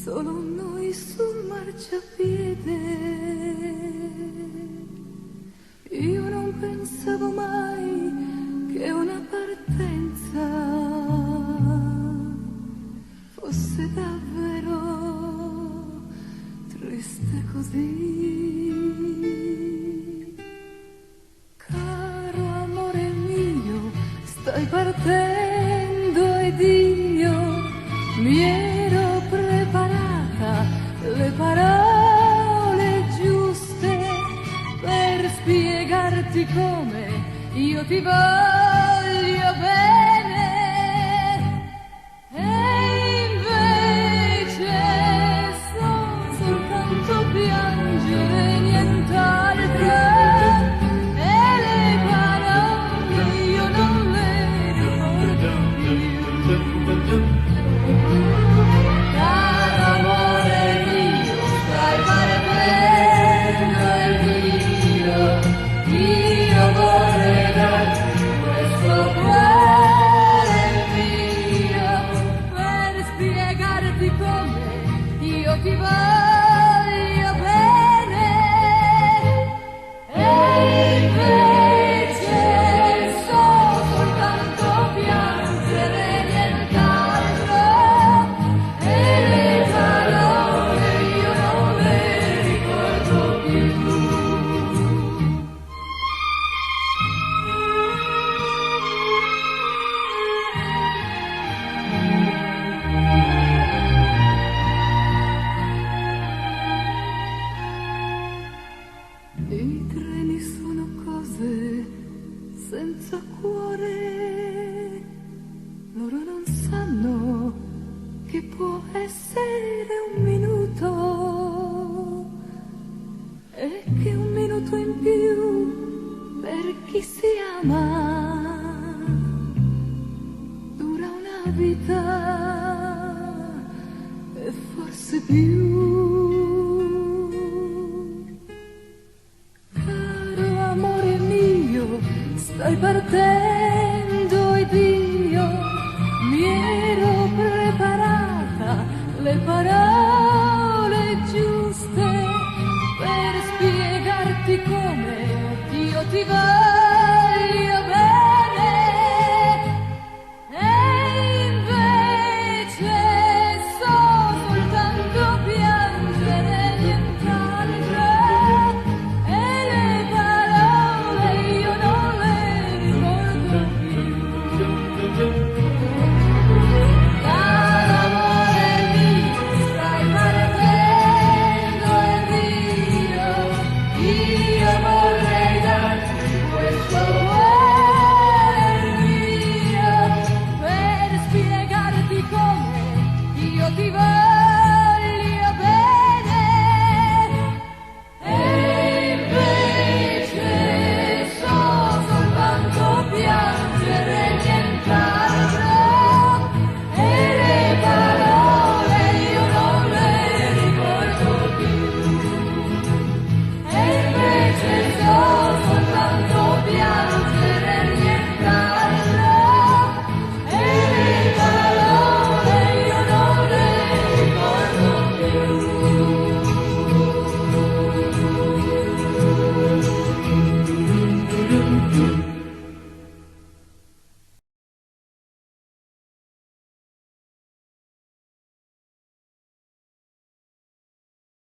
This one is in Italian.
solo noi sul marciapiede. Io non pensavo mai che una partenza fosse davvero triste così. Caro amore mio, stai partendo ed io mi ero preparata le parole giuste per spiegarti come io ti voglio bene. E invece so soltanto piangere, nient'altro. E le parole io non le ricordo più. Caro amore mio, stai partendo ed io vorrei darti questo cuore mio per spiegarti come io ti voglio.